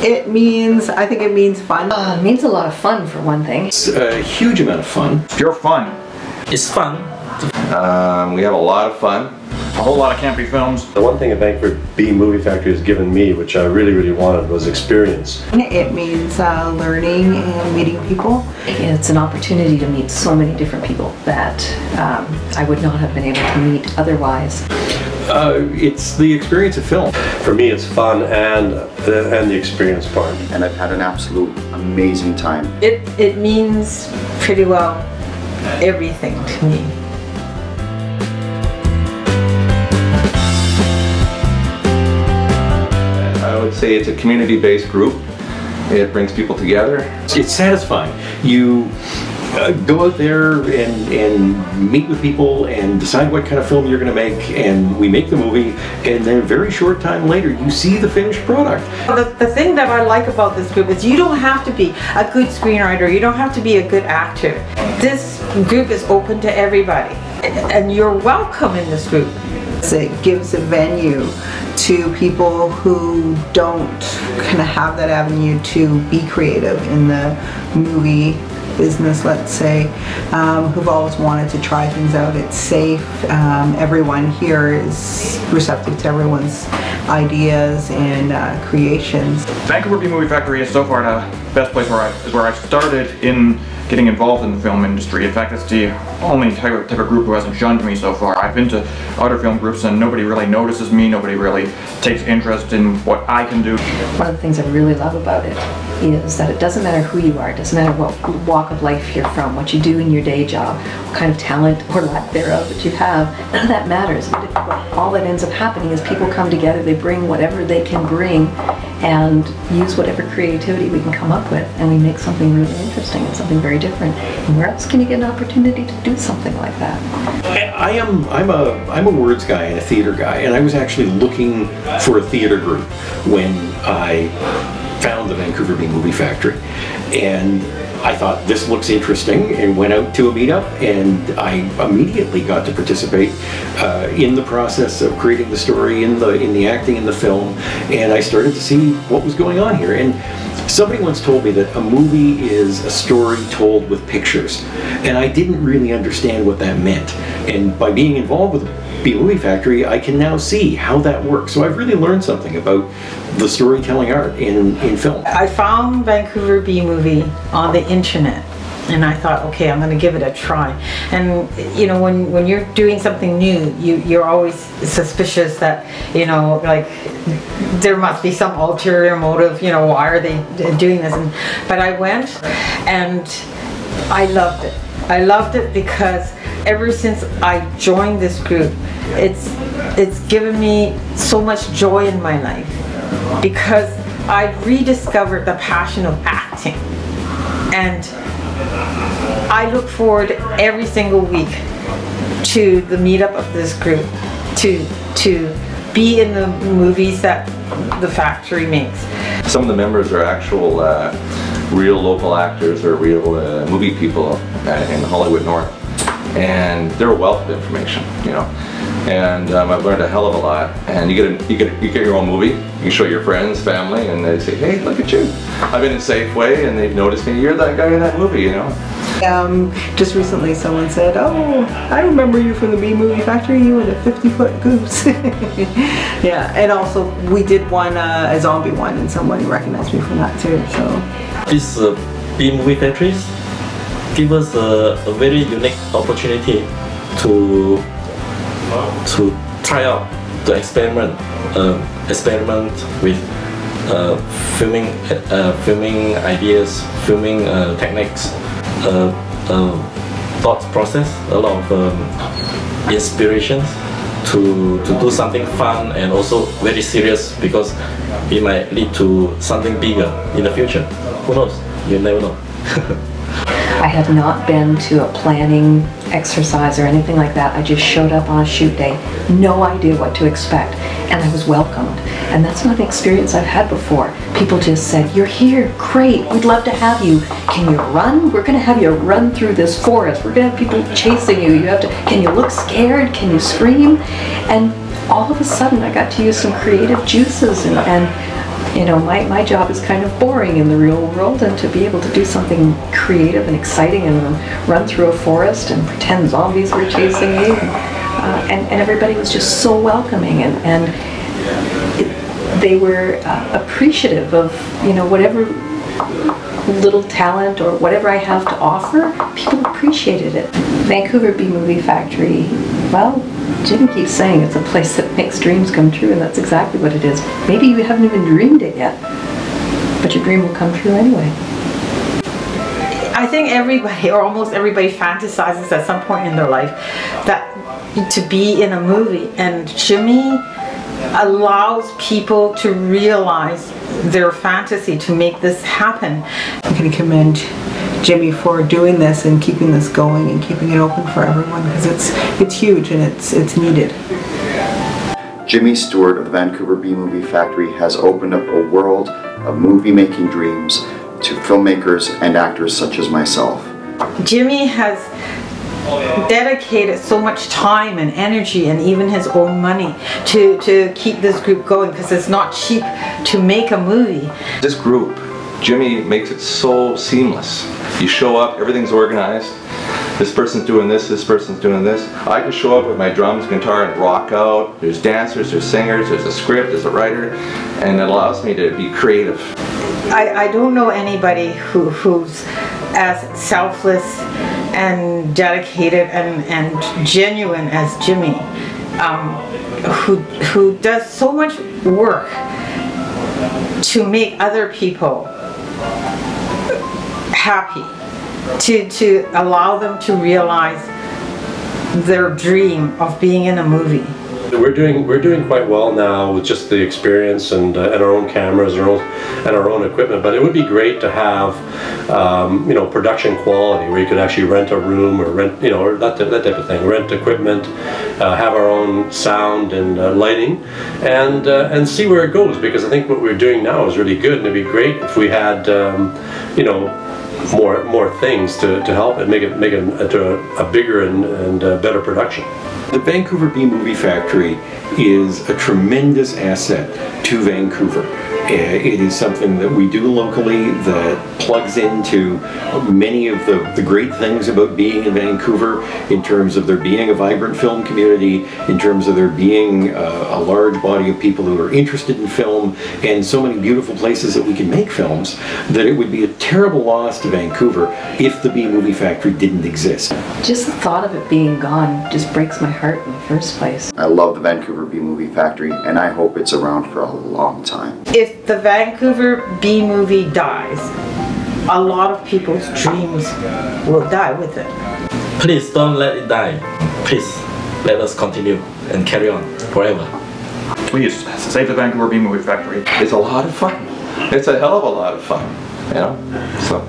I think it means fun. It means a lot of fun, for one thing. It's a huge amount of fun. Pure fun. It's fun. We have a lot of fun. A whole lot of campy films. The one thing a Vancouver B Movie Factory has given me, which I really wanted, was experience. It means learning and meeting people. It's an opportunity to meet so many different people that I would not have been able to meet otherwise. It's the experience of film. For me, it's fun and the experience part. And I've had an absolute amazing time. It means pretty well everything to me. I would say it's a community-based group. It brings people together. It's satisfying. You go out there and meet with people and decide what kind of film you're going to make, and we make the movie, and then a very short time later you see the finished product. The thing that I like about this group is you don't have to be a good screenwriter, you don't have to be a good actor. This group is open to everybody, and you're welcome in this group. It gives a venue to people who don't kind of have that avenue to be creative in the movie business, let's say, who've always wanted to try things out. It's safe. Everyone here is receptive to everyone's ideas and creations. Vancouver B Movie Factory is so far the best place where I started in getting involved in the film industry. In fact, it's the only type of group who hasn't shunned me so far. I've been to other film groups and nobody really notices me, nobody really takes interest in what I can do. One of the things I really love about it is that it doesn't matter who you are, it doesn't matter what walk of life you're from, what you do in your day job, what kind of talent or lack thereof that you have, none of that matters. All that ends up happening is people come together, they bring whatever they can bring and use whatever creativity we can come up with, and we make something really interesting and something very different. And where else can you get an opportunity to do something like that? I'm a words guy and a theater guy, and I was actually looking for a theater group when I found the Vancouver B Movie Factory, and I thought this looks interesting and went out to a meetup, and I immediately got to participate in the process of creating the story, in the acting in the film, and I started to see what was going on here. And somebody once told me that a movie is a story told with pictures, and I didn't really understand what that meant. And by being involved with the B Movie Factory, I can now see how that works. So I've really learned something about the storytelling art in film. I found Vancouver B Movie on the internet, and I thought, okay, I'm going to give it a try. And you know, when you're doing something new, you're always suspicious that, you know, like there must be some ulterior motive. You know, why are they doing this? But I went, and I loved it. I loved it because ever since I joined this group, it's given me so much joy in my life, because I've rediscovered the passion of acting, and I look forward every single week to the meetup of this group, to be in the movies that the factory makes. Some of the members are actual real local actors or real movie people in Hollywood North, and they're a wealth of information, you know. And I've learned a hell of a lot. And you get your own movie. You can show your friends, family, and they say, "Hey, look at you! I've been in Safeway, and they've noticed me. You're that guy in that movie," you know. Just recently, someone said, "Oh, I remember you from the B Movie Factory. You were the 50-foot goose." Yeah, and also we did one, a zombie one, and somebody recognized me from that too. So This B Movie Factories give us a very unique opportunity to try out, to experiment with filming ideas, filming techniques, thought process, a lot of inspirations to do something fun and also very serious, because it might lead to something bigger in the future. Who knows? You never know. I had not been to a planning exercise or anything like that. I just showed up on a shoot day, no idea what to expect, and I was welcomed. And that's not an experience I've had before. People just said, "You're here, great, we'd love to have you. Can you run? We're going to have you run through this forest. We're going to have people chasing you. Can you look scared? Can you scream?" And all of a sudden I got to use some creative juices, and you know, my job is kind of boring in the real world, and to be able to do something creative and exciting and run through a forest and pretend zombies were chasing me, and everybody was just so welcoming, and they were appreciative of, you know, whatever little talent or whatever I have to offer. People appreciated it. Vancouver B Movie Factory, well, Jimmy keeps saying it's a place that makes dreams come true, and that's exactly what it is. Maybe you haven't even dreamed it yet, but your dream will come true anyway. I think everybody, or almost everybody, fantasizes at some point in their life that to be in a movie, and Jimmy allows people to realize their fantasy, to make this happen. I'm going to commend Jimmy for doing this and keeping this going and keeping it open for everyone, because it's huge and it's needed. Jimmy Stewart of the Vancouver B Movie Factory has opened up a world of movie-making dreams to filmmakers and actors such as myself. Jimmy has dedicated so much time and energy and even his own money to keep this group going, because it's not cheap to make a movie. This group, Jimmy makes it so seamless. You show up, everything's organized. This person's doing this person's doing this. I can show up with my drums, guitar, and rock out. There's dancers, there's singers, there's a script, there's a writer, and it allows me to be creative. I don't know anybody who's as selfless and dedicated and genuine as Jimmy, who does so much work to make other people happy, to allow them to realize their dream of being in a movie. We're doing quite well now with just the experience and our own cameras and our own equipment. But it would be great to have you know, production quality, where you could actually rent a room or rent, you know, or that type of thing. Rent equipment, have our own sound and lighting, and see where it goes. Because I think what we're doing now is really good, and it'd be great if we had you know, more things to help and make it a bigger and better production. The Vancouver B Movie Factory is a tremendous asset to Vancouver. It is something that we do locally that plugs into many of the great things about being in Vancouver, in terms of there being a vibrant film community, in terms of there being a large body of people who are interested in film, and so many beautiful places that we can make films, that it would be a terrible loss to Vancouver if the B Movie Factory didn't exist. Just the thought of it being gone just breaks my heart in the first place. I love the Vancouver B Movie Factory, and I hope it's around for a long time. If the Vancouver B Movie dies, a lot of people's dreams will die with it. Please don't let it die. Please let us continue and carry on forever. Please, save the Vancouver B Movie Factory. It's a lot of fun. It's a hell of a lot of fun, you know? So.